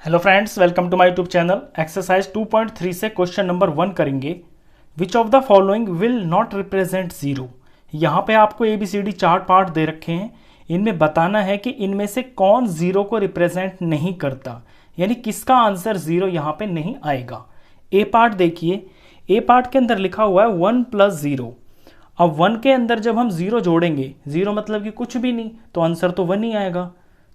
Hello friends, welcome to my YouTube channel. Exercise 2.3 से question number 1 करेंगे। Which of the following will not represent zero. यहाँ पे आपको ABCD चार part दे रखे हैं। इनमें बताना है कि इनमें से कौन जीरो को रिप्रेजेंट नहीं करता, यानी किसका आंसर जीरो यहाँ पे नहीं आएगा। ए पार्ट देखिए, ए पार्ट के अंदर लिखा हुआ है 1 + 0। अब 1 के अंदर जब हम जीरो जोड़ेंगे, जीरो मतलब कि कुछ भी नहीं, तो आंसर तो 1 ही आएगा।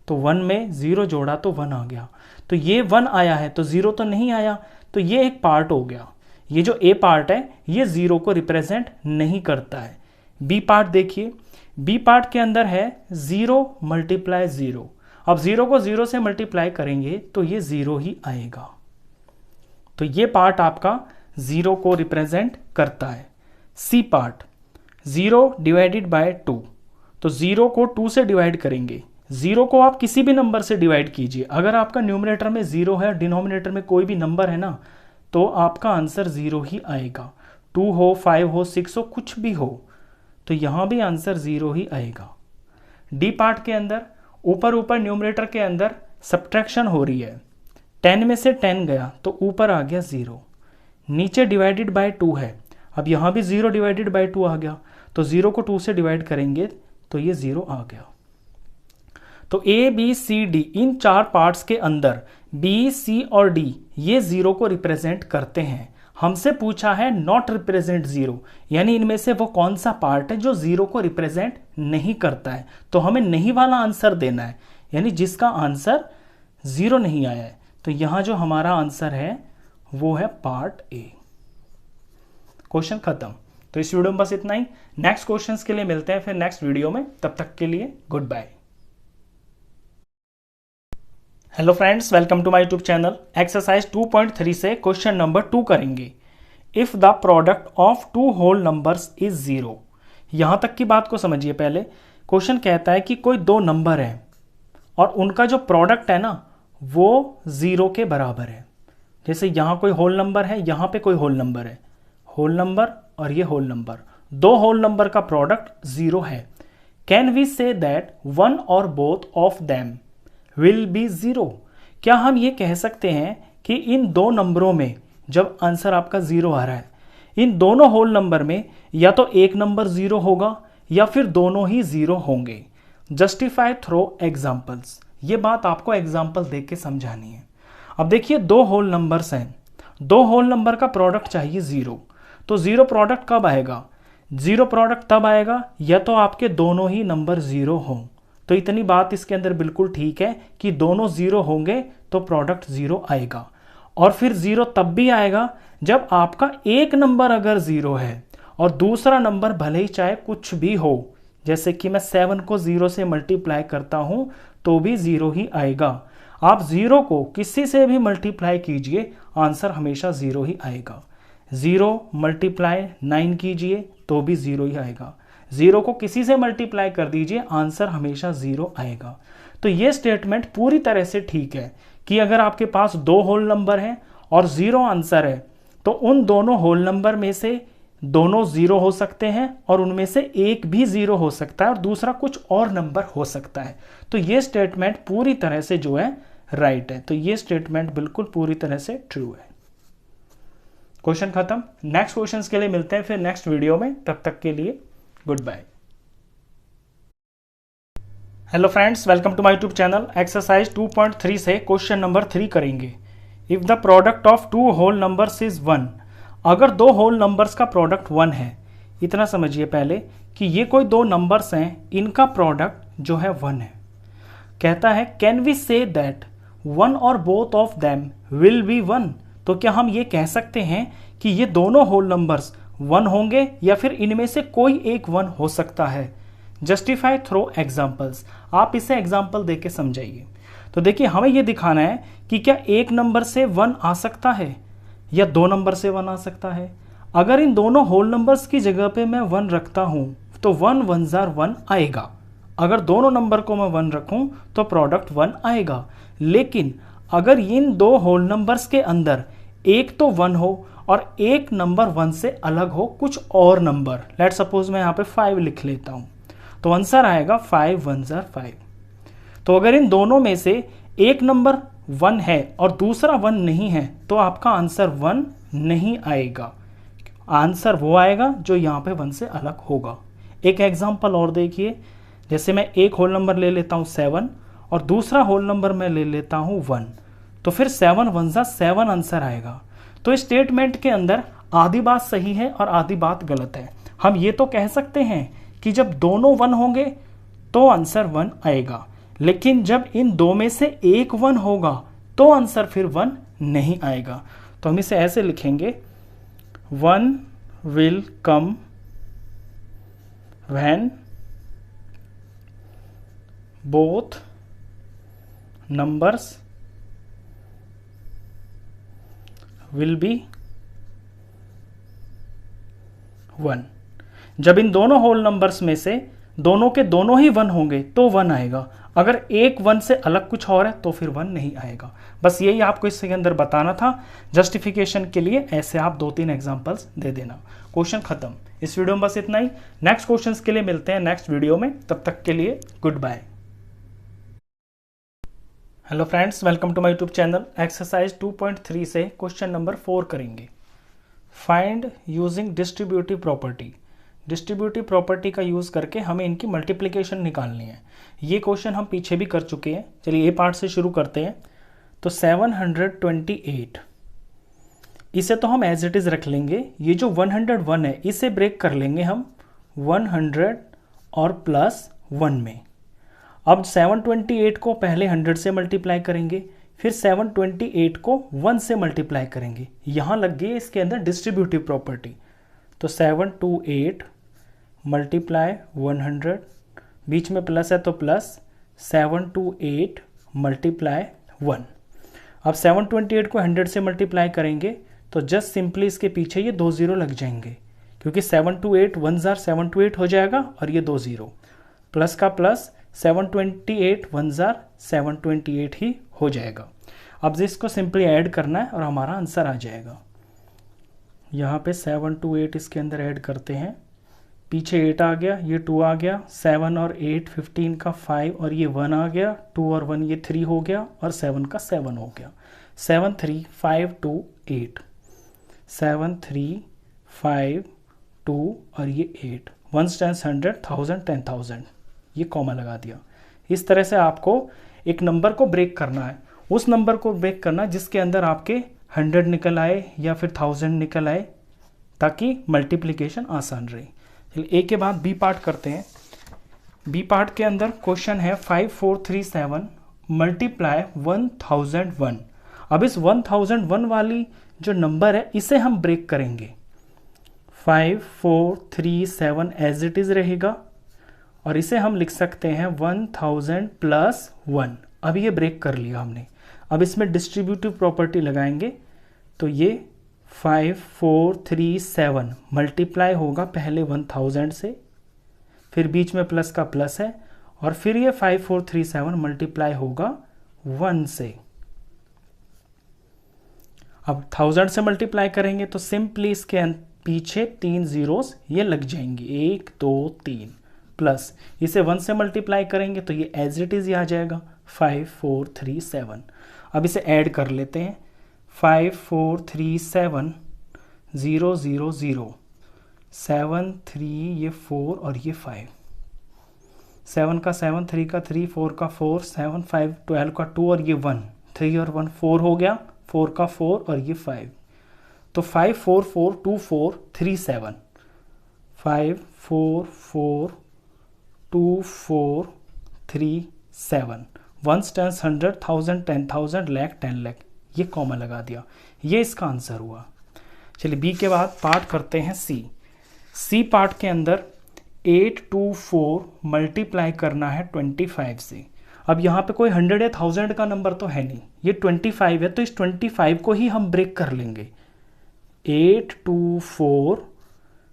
तो 1 में जीरो जोड़ा तो 1 आ गया। तो ये 1 आया है तो जीरो तो नहीं आया, तो ये एक पार्ट हो गया। ये जो ए पार्ट है ये जीरो को रिप्रेजेंट नहीं करता है। बी पार्ट देखिए, बी पार्ट के अंदर है 0 × 0। अब जीरो को जीरो से मल्टीप्लाई करेंगे तो ये जीरो ही आएगा। तो ये पार्ट आपका जीरो को रिप्रेजेंट करता है। सी पार्ट 0 ÷ 2, तो जीरो को 2 से डिवाइड करेंगे। जीरो को आप किसी भी नंबर से डिवाइड कीजिए। अगर आपका न्यूमरेटर में जीरो है, डिनोमिनेटर में कोई भी नंबर है ना, तो आपका आंसर जीरो ही आएगा। 2 हो, 5 हो, 6 हो, कुछ भी हो, तो यहां भी आंसर जीरो ही आएगा। डी पार्ट के अंदर ऊपर ऊपर न्यूमरेटर के अंदर सब्ट्रैक्शन हो रही है। 10 में से 10 गया तो ऊपर आ गया 0। नीचे डिवाइडेड बाय 2 है, अब यहां भी 0 डिवाइडेड बाय 2 आ गया, तो 0 को 2 से डिवाइड करेंगे तो ये 0 आ गया। तो ABCD इन चार पार्ट्स के अंदर B, C और D ये जीरो को रिप्रेजेंट करते हैं। हमसे पूछा है नॉट रिप्रेजेंट जीरो, यानी इनमें से वो कौन सा पार्ट है जो जीरो को रिप्रेजेंट नहीं करता है। तो हमें नहीं वाला आंसर देना है, यानी जिसका आंसर जीरो नहीं आया है। तो यहां जो हमारा आंसर है वो है पार्ट ए। क्वेश्चन खत्म। तो इस वीडियो में बस इतना ही। नेक्स्ट क्वेश्चंस के लिए मिलते हैं फिर नेक्स्ट वीडियो में। तब तक के लिए good bye. Hello friends, welcome to my YouTube channel. Exercise 2.3 से क्वेश्चन नंबर 2 करेंगे। If the product of two whole numbers is zero. यहां तक की बात को समझिए। पहले क्वेश्चन कहता है कि कोई दो नंबर है और उनका जो प्रोडक्ट है ना वो जीरो के बराबर है। जैसे यहां कोई होल नंबर है, यहां पे कोई होल नंबर है, होल नंबर और ये होल नंबर, दो होल नंबर का प्रोडक्ट जीरो है। Can we say that one और both of them will be zero. क्या हम ये कह सकते हैं कि इन दो नंबरों में जब आंसर आपका जीरो आ रहा है, इन दोनों होल नंबर में या तो एक नंबर जीरो होगा या फिर दोनों ही जीरो होंगे। Justify through examples. ये बात आपको एग्जाम्पल देख के समझानी है। अब देखिए, दो होल नंबर्स हैं, दो होल नंबर का प्रोडक्ट चाहिए जीरो। तो जीरो प्रोडक्ट कब आएगा? जीरो प्रोडक्ट तब आएगा या तो आपके दोनों ही नंबर जीरो हों। तो इतनी बात इसके अंदर बिल्कुल ठीक है कि दोनों जीरो होंगे तो प्रोडक्ट जीरो आएगा। और फिर जीरो तब भी आएगा जब आपका एक नंबर अगर जीरो है और दूसरा नंबर भले ही चाहे कुछ भी हो। जैसे कि मैं 7 को 0 से मल्टीप्लाई करता हूं तो भी जीरो ही आएगा। आप जीरो को किसी से भी मल्टीप्लाई कीजिए, आंसर हमेशा जीरो ही आएगा। 0 × 9 कीजिए तो भी जीरो ही आएगा। जीरो को किसी से मल्टीप्लाई कर दीजिए, आंसर हमेशा जीरो आएगा। तो ये स्टेटमेंट पूरी तरह से ठीक है कि अगर आपके पास दो होल नंबर हैं और जीरो आंसर है तो उन दोनों होल नंबर में से दोनों जीरो हो सकते हैं और उनमें से एक भी जीरो हो सकता है और दूसरा कुछ और नंबर हो सकता है। तो ये स्टेटमेंट पूरी तरह से जो है राइट है। तो ये स्टेटमेंट बिल्कुल पूरी तरह से ट्रू है। क्वेश्चन खत्म। नेक्स्ट क्वेश्चन के लिए मिलते हैं फिर नेक्स्ट वीडियो में। तब तक के लिए good bye. Hello friends, welcome to my YouTube channel. Exercise 2.3 से क्वेश्चन नंबर 3 करेंगे। If the product of two whole numbers is 1। अगर दो होल नंबर्स का प्रोडक्ट 1 है, इतना समझिए पहले कि ये कोई दो नंबर्स हैं, इनका प्रोडक्ट जो है 1 है। कहता है can we say that one और both of them will be 1। तो क्या हम ये कह सकते हैं कि ये दोनों होल नंबर्स 1 होंगे या फिर इनमें से कोई एक 1 हो सकता है? Justify through examples. आप इसे एग्जाम्पल देके समझाइए। तो देखिए, हमें यह दिखाना है कि क्या एक नंबर से 1 आ सकता है या दो नंबर से 1 आ सकता है। अगर इन दोनों होल नंबर्स की जगह पे मैं 1 रखता हूं तो 1 × 1 आएगा। अगर दोनों नंबर को मैं 1 रखूं तो प्रोडक्ट 1 आएगा। लेकिन अगर इन दो होल नंबर्स के अंदर एक तो 1 हो और एक नंबर 1 से अलग हो कुछ और नंबर, लेट सपोज मैं यहाँ पे 5 लिख लेता हूँ, तो आंसर आएगा 5 × 1 = 5। तो अगर इन दोनों में से एक नंबर 1 है और दूसरा 1 नहीं है तो आपका आंसर 1 नहीं आएगा। आंसर वो आएगा जो यहाँ पे 1 से अलग होगा। एक एग्जांपल और देखिए, जैसे मैं एक होल नंबर ले लेता हूँ 7 और दूसरा होल नंबर मैं ले लेता हूँ 1, तो फिर 7 1 जा 7 आंसर आएगा। तो इस स्टेटमेंट के अंदर आधी बात सही है और आधी बात गलत है। हम ये तो कह सकते हैं कि जब दोनों 1 होंगे तो आंसर 1 आएगा, लेकिन जब इन दो में से एक 1 होगा तो आंसर फिर 1 नहीं आएगा। तो हम इसे ऐसे लिखेंगे, 1 will come when both numbers will be 1। जब इन दोनों होल नंबर्स में से दोनों के दोनों ही 1 होंगे तो 1 आएगा। अगर एक 1 से अलग कुछ और है तो फिर 1 नहीं आएगा। बस यही आपको इसके अंदर बताना था। जस्टिफिकेशन के लिए ऐसे आप 2-3 एग्जांपल्स दे देना। क्वेश्चन खत्म। इस वीडियो में बस इतना ही। नेक्स्ट क्वेश्चंस के लिए मिलते हैं नेक्स्ट वीडियो में। तब तक के लिए good bye. Hello friends, welcome to my YouTube channel. Exercise 2.3 से क्वेश्चन नंबर 4 करेंगे। Find using distributive property. Distributive property का यूज़ करके हमें इनकी मल्टीप्लिकेशन निकालनी है। ये क्वेश्चन हम पीछे भी कर चुके हैं। चलिए ए पार्ट से शुरू करते हैं। तो 728, इसे तो हम एज इट इज़ रख लेंगे। ये जो 101 है इसे ब्रेक कर लेंगे हम 100 और प्लस 1 में। अब 728 को पहले 100 से मल्टीप्लाई करेंगे, फिर 728 को 1 से मल्टीप्लाई करेंगे। यहाँ लग गई इसके अंदर डिस्ट्रीब्यूटिव प्रॉपर्टी। तो 728 मल्टीप्लाई 100, बीच में प्लस है तो प्लस 728 मल्टीप्लाई 1। अब 728 को 100 से मल्टीप्लाई करेंगे तो जस्ट सिंपली इसके पीछे ये 2 0 लग जाएंगे, क्योंकि 728 1 जार 728 हो जाएगा और ये 2 0 प्लस का प्लस 728 1 जार 728 ही हो जाएगा। अब इसको सिंपली ऐड करना है और हमारा आंसर आ जाएगा। यहाँ पे 728 इसके अंदर ऐड करते हैं, पीछे 8 आ गया, ये 2 आ गया, 7 और 8 15 का 5 और ये 1 आ गया, 2 और 1 ये 3 हो गया और 7 का 7 हो गया। 7 3 5 2 8, 7 3 5 2 और ये 8, 1 टाइम्स 100 1000 10,000, ये कॉमा लगा दिया। इस तरह से आपको एक नंबर को ब्रेक करना है, उस नंबर को ब्रेक करना जिसके अंदर आपके 100 निकल आए या फिर 1000 निकल आए, ताकि मल्टीप्लिकेशन आसान रहे। चलिए ए के बाद बी पार्ट करते हैं। बी पार्ट के अंदर क्वेश्चन है 5437 मल्टीप्लाई 1001। अब इस 1001 वाली जो नंबर है इसे हम ब्रेक करेंगे। 5437 एज इट इज रहेगा और इसे हम लिख सकते हैं 1000 प्लस 1। अब ये ब्रेक कर लिया हमने। अब इसमें डिस्ट्रीब्यूटिव प्रॉपर्टी लगाएंगे तो ये 5437 मल्टीप्लाई होगा पहले 1000 से, फिर बीच में प्लस का प्लस है, और फिर ये 5437 मल्टीप्लाई होगा 1 से। अब 1000 से मल्टीप्लाई करेंगे तो सिंपली इसके पीछे 3 जीरोस ये लग जाएंगे, 1 2 3, प्लस इसे 1 से मल्टीप्लाई करेंगे तो ये एज इट इज आ जाएगा 5437। अब इसे ऐड कर लेते हैं। 5437 0 0 0 7 3 ये 4 और ये 5, 7 का 7 3 का 3 4 का 4 7 5 12 का 2 और ये 1 3 और 1 4 हो गया, 4 का 4 और ये 5। तो 5 4 4 2 4 3 7, 5 4 4 2 4 3 7, 1 टाइम्स 100 1000 10,000 लाख 10 लाख, ये कॉमा लगा दिया। ये इसका आंसर हुआ। चलिए बी के बाद पार्ट करते हैं सी। सी पार्ट के अंदर 824 मल्टीप्लाई करना है 25 से। अब यहाँ पे कोई 100 या 1000 का नंबर तो है नहीं, ये 25 है, तो इस 25 को ही हम ब्रेक कर लेंगे। 824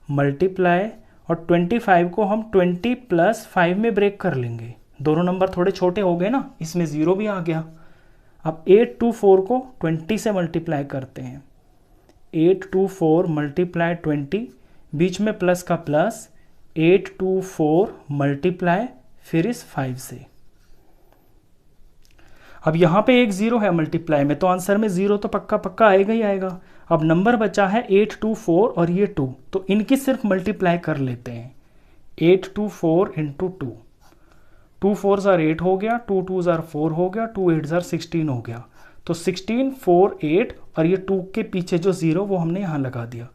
मल्टीप्लाई और 25 को हम 20 प्लस 5 में ब्रेक कर लेंगे। दोनों नंबर थोड़े छोटे हो गए ना, इसमें 0 भी आ गया। अब 824 को 20 से मल्टीप्लाई करते हैं। 824 मल्टीप्लाई 20, बीच में प्लस का प्लस, 824 मल्टीप्लाई फिर इस 5 से। अब यहाँ पे एक ज़ीरो है मल्टीप्लाई में, तो आंसर में ज़ीरो तो पक्का पक्का आएगा ही आएगा। अब नंबर बचा है 8 2 4 और ये 2, तो इनकी सिर्फ मल्टीप्लाई कर लेते हैं। 8 2 4 इंटू 2, 2 4 ज़ार 8 हो गया, 2 2 ज़ार 4 हो गया, 2 8 ज़ार 16 हो गया। तो 16 4 8 और ये 2 के पीछे जो ज़ीरो वो हमने यहाँ लगा दिया,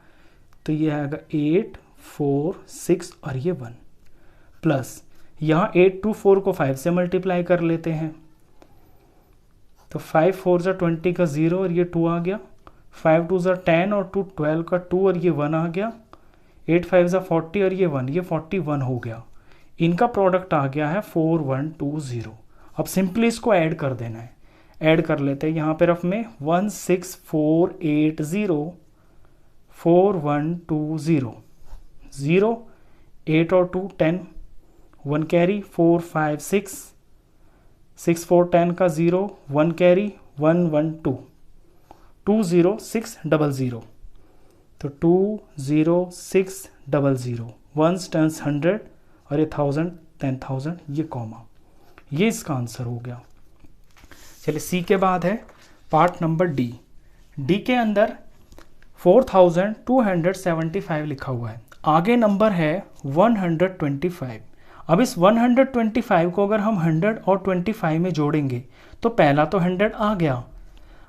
तो ये आएगा 8 4 6 और ये 1 प्लस यहाँ 8 2 4 को 5 से मल्टीप्लाई कर लेते हैं, तो 5 4 ज़ार 20 का 0 और ये 2 आ गया, 5 2 ज़ार 10 और 2 12 का 2 और ये 1 आ गया, 8 5 ज़ार 40 और ये 1, ये 41 हो गया। इनका प्रोडक्ट आ गया है 4120। अब सिंपली इसको ऐड कर देना है, ऐड कर लेते हैं यहाँ पे रफ में 16480 4120, 0 8 और 2 10, 1 कैरी 4 5 6 6 4 10 का 0, 1 कैरी 1 1 2 20600, तो 20600, 1 टेंस 100 और ये 1000 10,000, ये कॉमा, ये इसका आंसर हो गया। चलिए सी के बाद है पार्ट नंबर डी। डी के अंदर 4275 लिखा हुआ है, आगे नंबर है 125। अब इस 125 को अगर हम 100 और 25 में जोड़ेंगे तो पहला तो 100 आ गया,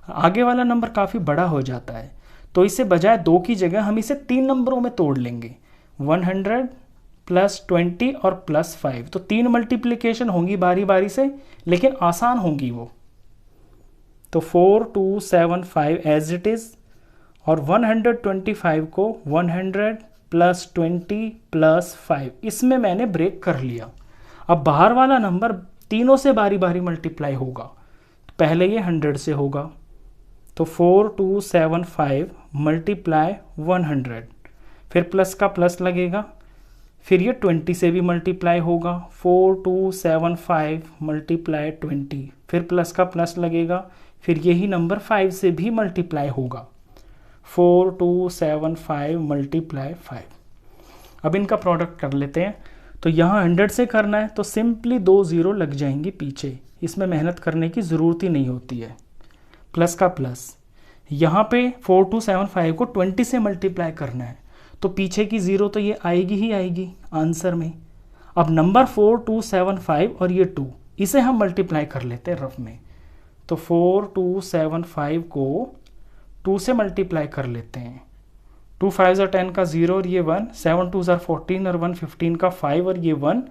आगे वाला नंबर काफ़ी बड़ा हो जाता है, तो इसे बजाय 2 की जगह हम इसे 3 नंबरों में तोड़ लेंगे, 100 प्लस 20 और प्लस 5, तो 3 मल्टीप्लिकेशन होंगी बारी बारी से, लेकिन आसान होंगी वो। तो 4275 एज इट इज़, और 125 को 100 प्लस 20 प्लस 5, इसमें मैंने ब्रेक कर लिया। अब बाहर वाला नंबर तीनों से बारी बारी मल्टीप्लाई होगा, पहले ये 100 से होगा, तो 4275 मल्टीप्लाई 100, फिर प्लस का प्लस लगेगा, फिर ये 20 से भी मल्टीप्लाई होगा, 4275 मल्टीप्लाई 20, फिर प्लस का प्लस लगेगा, फिर यही नंबर 5 से भी मल्टीप्लाई होगा, 4275 मल्टीप्लाई 5। अब इनका प्रोडक्ट कर लेते हैं, तो यहाँ 100 से करना है तो सिंपली 2 0 लग जाएंगे पीछे, इसमें मेहनत करने की ज़रूरत ही नहीं होती है, प्लस का प्लस। यहाँ पे 4275 को 20 से मल्टीप्लाई करना है, तो पीछे की 0 तो ये आएगी ही आएगी आंसर में। अब नंबर 4275 और ये 2, इसे हम मल्टीप्लाई कर लेते हैं रफ में, तो 4275 को 2 से मल्टीप्लाई कर लेते हैं, 2 5 ज़ार 10 का 0 और ये 1, 7 2 ज़ार 14 और 1 15 का 5 और ये 1,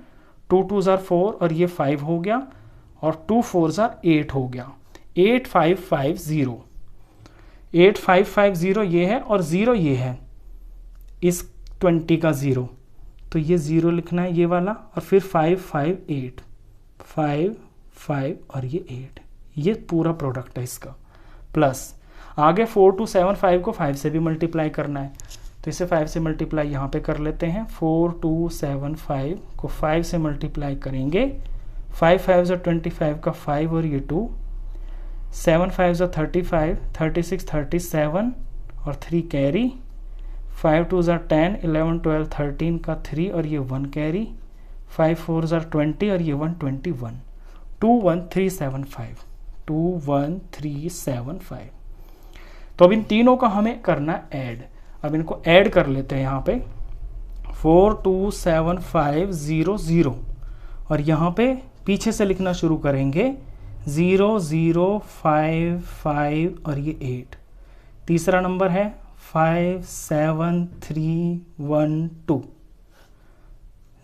2 2 ज़ार 4 और ये 5 हो गया, और 2 4 ज़ार 8 हो गया, 8550, 8550 ये है और 0 ये है, इस 20 का 0, तो ये 0 लिखना है ये वाला, और फिर 558 5 5 और ये 8, ये पूरा प्रोडक्ट है इसका, प्लस आगे 4275 को 5 से भी मल्टीप्लाई करना है, तो इसे 5 से मल्टीप्लाई यहाँ पे कर लेते हैं, 4275 को 5 से मल्टीप्लाई करेंगे, 5 5 ज़ार 25 का 5 और ये 2, 7 5 ज़ार 35 36 37 और 3 कैरी, 5 2 ज़ार 10 11 12 13 का 3 और ये 1 कैरी, 5 4 ज़ार 20 और ये 121, 21375, 21375। तो अब इन तीनों का हमें करना ऐड, अब इनको ऐड कर लेते हैं यहाँ पे, 427500, और यहाँ पे पीछे से लिखना शुरू करेंगे 0055 और ये 8, तीसरा नंबर है 57312,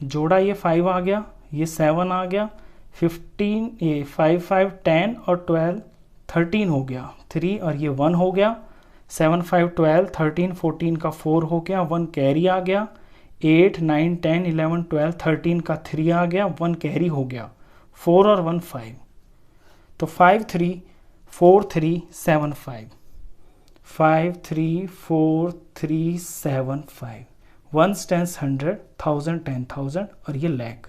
जोड़ा ये 5 आ गया, ये 7 आ गया, 15 ये 5 5 10 और 12 13 हो गया, 3 और ये 1 हो गया, 7 5 12 13 14 का 4 हो गया, 1 कैरी आ गया, 8 9 10 11 12 13 का 3 आ गया, 1 कैरी हो गया, 4 और 1 5, तो 534375, 534375, 1 टेंस 100 1000 10,000 और ये लाख,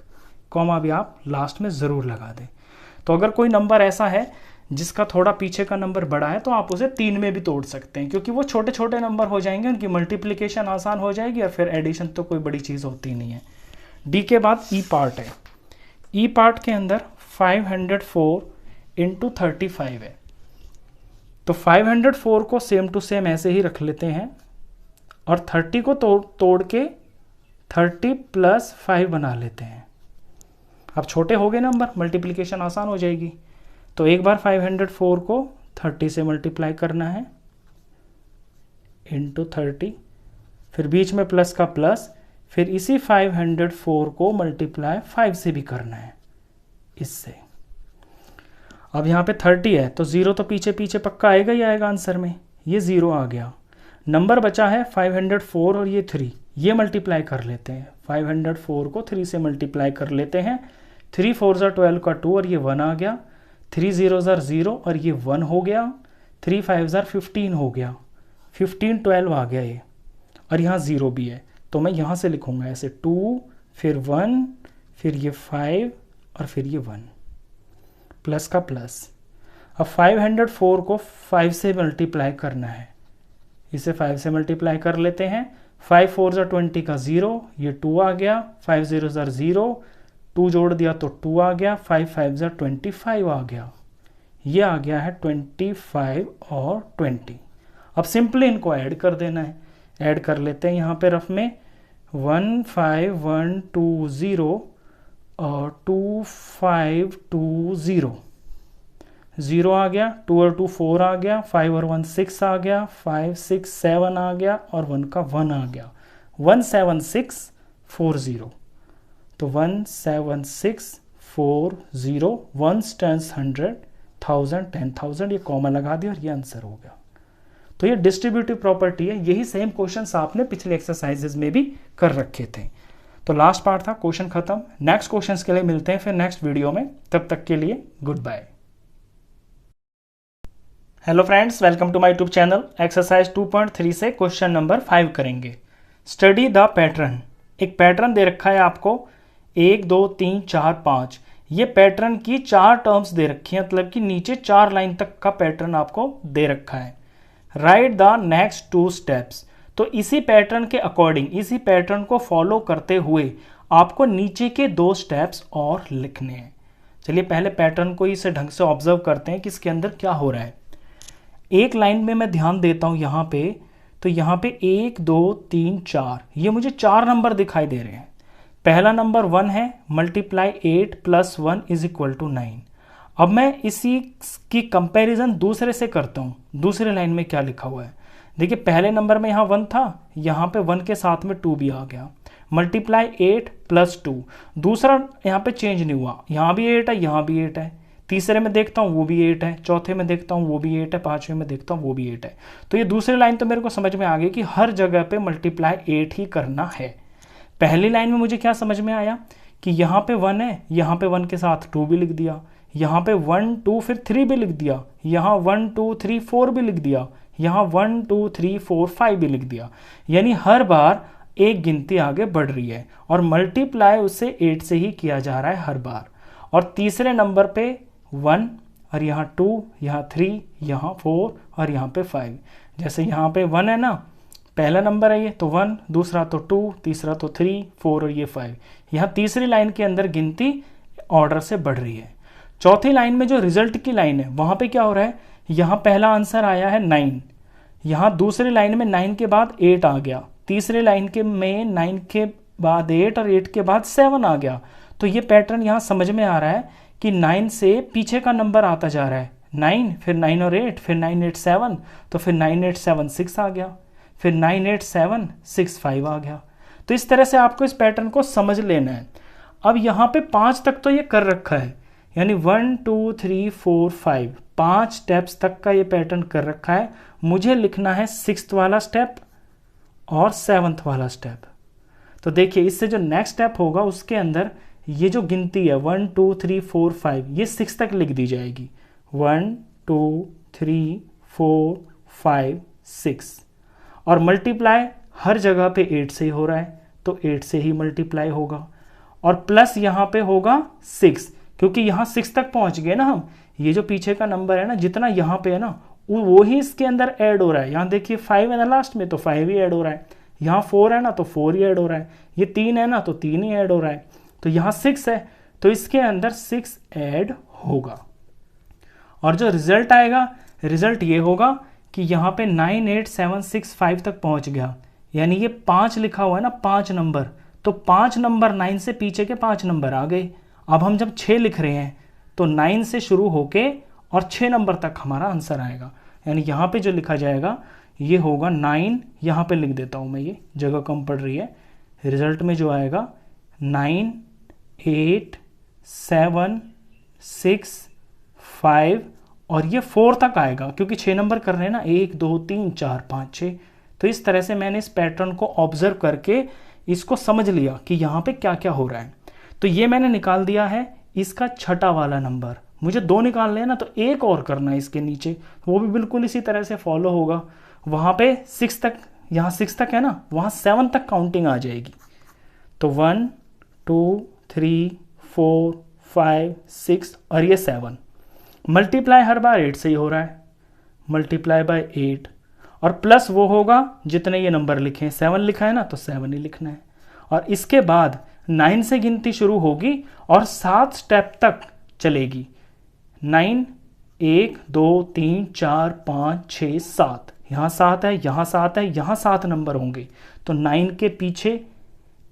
कॉमा भी आप लास्ट में ज़रूर लगा दें। तो अगर कोई नंबर ऐसा है जिसका थोड़ा पीछे का नंबर बड़ा है तो आप उसे 3 में भी तोड़ सकते हैं, क्योंकि वो छोटे छोटे नंबर हो जाएंगे, उनकी मल्टीप्लिकेशन आसान हो जाएगी और फिर एडिशन तो कोई बड़ी चीज़ होती नहीं है। डी के बाद ई पार्ट है। ई पार्ट के अंदर 504 इंटू 35 है। तो 504 को सेम टू सेम ऐसे ही रख लेते हैं और 30 को तोड़ के 30 + 5 बना लेते हैं। अब छोटे हो गए नंबर, मल्टीप्लिकेशन आसान हो जाएगी। तो एक बार 504 को 30 से मल्टीप्लाई करना है इंटू 30, फिर बीच में प्लस का प्लस, फिर इसी 504 को मल्टीप्लाई 5 से भी करना है इससे। अब यहाँ पे 30 है तो 0 तो पीछे पीछे पक्का आएगा ही आएगा आंसर में, ये 0 आ गया। नंबर बचा है 504 और ये 3, ये मल्टीप्लाई कर लेते हैं। 504 को 3 से मल्टीप्लाई कर लेते हैं। 3 4 ज़ा 12 का 2 और ये 1 आ गया। 3 0 ज़ा 0 और ये 1 हो गया। 3 5 ज़ा 15 हो गया। 15 12 आ गया ये, और यहाँ 0 भी है तो मैं यहाँ से लिखूँगा ऐसे 2 फिर 1 फिर ये 5 और फिर ये 1 प्लस का प्लस। अब 504 को 5 से मल्टीप्लाई करना है, इसे 5 से मल्टीप्लाई कर लेते हैं। 5 4 ज़ा 20 का 0, ये 2 आ गया। 5 0 ज़ा 0, 2 जोड़ दिया तो 2 आ गया। 5 5 ज़ा 25 आ गया, ये आ गया है 25 और 20। अब सिंपली इनको ऐड कर देना है। ऐड कर लेते हैं यहाँ पे रफ में 1 5 1 2 0 और 2 5 2 0, 0 आ गया। 2 और 2 4 आ गया। 5 और 1 6 आ गया। 5 6 7 आ गया और 1 का 1 आ गया। 17640, तो 17640, 1 टेंस 100, 1000 10,000, ये कॉमा लगा दिया और ये आंसर हो गया। तो ये डिस्ट्रीब्यूटिव प्रॉपर्टी है। यही सेम क्वेश्चंस आपने पिछले एक्सरसाइजेज में भी कर रखे थे। तो लास्ट पार्ट था, क्वेश्चन खत्म। नेक्स्ट क्वेश्चंस के लिए मिलते हैं फिर नेक्स्ट वीडियो में, तब तक के लिए good bye. Hello friends, welcome to my YouTube channel. Exercise 2.3 से क्वेश्चन नंबर 5 करेंगे। Study the pattern. एक पैटर्न दे रखा है आपको, 1 2 3 4 5। ये पैटर्न की 4 टर्म्स दे रखी हैं, मतलब कि नीचे 4 लाइन तक का पैटर्न आपको दे रखा है। Right the next 2 steps. तो इसी पैटर्न के अकॉर्डिंग, इसी पैटर्न को फॉलो करते हुए आपको नीचे के 2 स्टेप्स और लिखने हैं। चलिए पहले पैटर्न को इसे ढंग से ऑब्जर्व करते हैं कि इसके अंदर क्या हो रहा है। एक लाइन में मैं ध्यान देता हूं यहाँ पे, तो यहाँ पे 1 2 3 4, ये मुझे 4 नंबर दिखाई दे रहे हैं। पहला नंबर 1 है, मल्टीप्लाई 8 + 1 = 9। अब मैं इसी की कंपैरिजन दूसरे से करता हूँ। दूसरे लाइन में क्या लिखा हुआ है, देखिए पहले नंबर में यहाँ 1 था, यहाँ पे 1 के साथ में 2 भी आ गया। मल्टीप्लाई 8 + 2, दूसरा यहाँ पे चेंज नहीं हुआ, यहाँ भी 8 है, यहाँ भी 8 है। तीसरे में देखता हूँ वो भी 8 है, चौथे में देखता हूँ वो भी 8 है, पांचवें में देखता हूँ वो भी 8 है। तो ये दूसरी लाइन तो मेरे को समझ में आ गई कि हर जगह पे मल्टीप्लाई 8 ही करना है। पहली लाइन में मुझे क्या समझ में आया कि यहाँ पे 1 है, यहाँ पे 1 के साथ 2 भी लिख दिया, यहाँ पे 1 2 फिर 3 भी लिख दिया, यहाँ 1 2 3 4 भी लिख दिया, यहाँ 1 2 3 4 5 भी लिख दिया। यानी हर बार एक गिनती आगे बढ़ रही है और मल्टीप्लाई उससे 8 से ही किया जा रहा है हर बार। और तीसरे नंबर पे 1 और यहाँ 2, यहाँ 3, यहाँ 4 और यहाँ पे 5। जैसे यहाँ पे 1 है ना, पहला नंबर है ये, तो 1, दूसरा तो 2, तीसरा तो 3 4 और ये 5। यहाँ तीसरी लाइन के अंदर गिनती ऑर्डर से बढ़ रही है। चौथी लाइन में जो रिजल्ट की लाइन है वहाँ पे क्या हो रहा है, यहाँ पहला आंसर आया है 9, यहाँ दूसरी लाइन में 9 के बाद 8 आ गया, तीसरी लाइन के में 9 के बाद 8 और 8 के बाद 7 आ गया। तो ये पैटर्न यहाँ समझ में आ रहा है कि 9 से पीछे का नंबर आता जा रहा है। 9 फिर 9 और 8 फिर 9 8 7, तो फिर 9 8 7 6 आ गया, फिर 9 8 7 6 5 आ गया। तो इस तरह से आपको इस पैटर्न को समझ लेना है। अब यहाँ पे 5 तक तो ये कर रखा है, यानी 1 2 3 4 5, 5 स्टेप्स तक का ये पैटर्न कर रखा है। मुझे लिखना है 6th वाला स्टेप और 7th वाला स्टेप। तो देखिए इससे जो नेक्स्ट स्टेप होगा उसके अंदर ये जो गिनती है 1 2 3 4 5, ये 6 तक लिख दी जाएगी। 1 2 3 4 5 6, और मल्टीप्लाई हर जगह पे 8 से ही हो रहा है, तो 8 से ही मल्टीप्लाई होगा। और प्लस यहाँ पे होगा 6, क्योंकि यहाँ 6 तक पहुँच गए ना हम। ये जो पीछे का नंबर है ना, जितना यहाँ पे है ना वो ही इसके अंदर ऐड हो रहा है। यहाँ देखिए 5 है ना लास्ट में, तो 5 ही ऐड हो रहा है। यहाँ 4 है ना, तो 4 ही ऐड हो रहा है। ये 3 है ना, तो 3 ही ऐड हो रहा है। तो यहाँ 6 है, तो इसके अंदर 6 ऐड होगा। और जो रिजल्ट आएगा, रिजल्ट ये होगा कि यहाँ पे 98765 तक पहुँच गया, यानी ये 5 लिखा हुआ है ना, 5 नंबर, तो 5 नंबर 9 से पीछे के 5 नंबर आ गए। अब हम जब 6 लिख रहे हैं तो 9 से शुरू होके और 6 नंबर तक हमारा आंसर आएगा, यानी यहाँ पे जो लिखा जाएगा ये होगा 9, यहाँ पे लिख देता हूँ मैं, ये जगह कम पड़ रही है। रिजल्ट में जो आएगा 9 8 7 6 5 और ये 4 तक आएगा, क्योंकि 6 नंबर कर रहे हैं ना, 1 2 3 4 5 6। तो इस तरह से मैंने इस पैटर्न को ऑब्जर्व करके इसको समझ लिया कि यहाँ पे क्या क्या हो रहा है। तो ये मैंने निकाल दिया है इसका छठा वाला नंबर। मुझे 2 निकालने हैं ना, तो एक और करना है इसके नीचे, वो भी बिल्कुल इसी तरह से फॉलो होगा। वहाँ पे 6 तक, यहाँ 6 तक है ना, वहाँ 7 तक काउंटिंग आ जाएगी। तो 1 2 3 4 5 6 और ये 7। मल्टीप्लाई हर बार 8 से ही हो रहा है, मल्टीप्लाई बाय 8, और प्लस वो होगा जितने ये नंबर लिखे हैं। 7 लिखा है ना, तो 7 ही लिखना है। और इसके बाद 9 से गिनती शुरू होगी और 7 स्टेप तक चलेगी। 9 1 2 3 4 5 6 7, यहाँ 7 है, यहाँ 7 है, यहाँ 7 नंबर होंगे। तो 9 के पीछे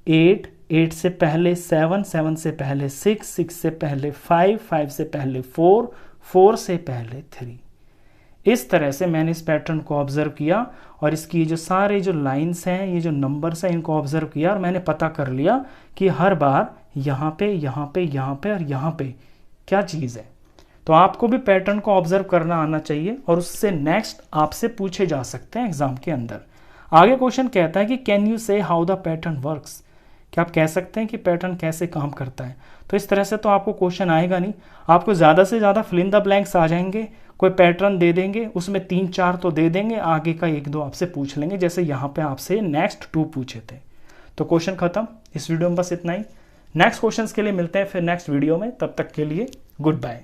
8, 8 से पहले 7, 7 से पहले 6, 6 से पहले 5, 5 से पहले 4, 4 से पहले 3। इस तरह से मैंने इस पैटर्न को ऑब्जर्व किया और इसकी जो सारे जो लाइंस हैं, ये जो नंबर्स हैं, इनको ऑब्जर्व किया और मैंने पता कर लिया कि हर बार यहाँ पे यहाँ पे यहाँ पे और यहाँ पे क्या चीज़ है। तो आपको भी पैटर्न को ऑब्जर्व करना आना चाहिए और उससे नेक्स्ट आपसे पूछे जा सकते हैं एग्जाम के अंदर। आगे क्वेश्चन कहता है कि कैन यू से हाउ द पैटर्न वर्क्स, क्या आप कह सकते हैं कि पैटर्न कैसे काम करता है। तो इस तरह से तो आपको क्वेश्चन आएगा नहीं, आपको ज़्यादा से ज़्यादा फिल इन द ब्लैंक्स आ जाएंगे। कोई पैटर्न दे देंगे, उसमें 3-4 तो दे देंगे, आगे का 1-2 आपसे पूछ लेंगे, जैसे यहाँ पे आपसे नेक्स्ट 2 पूछे थे। तो क्वेश्चन खत्म। इस वीडियो में बस इतना ही। नेक्स्ट क्वेश्चंस के लिए मिलते हैं फिर नेक्स्ट वीडियो में, तब तक के लिए गुड बाय।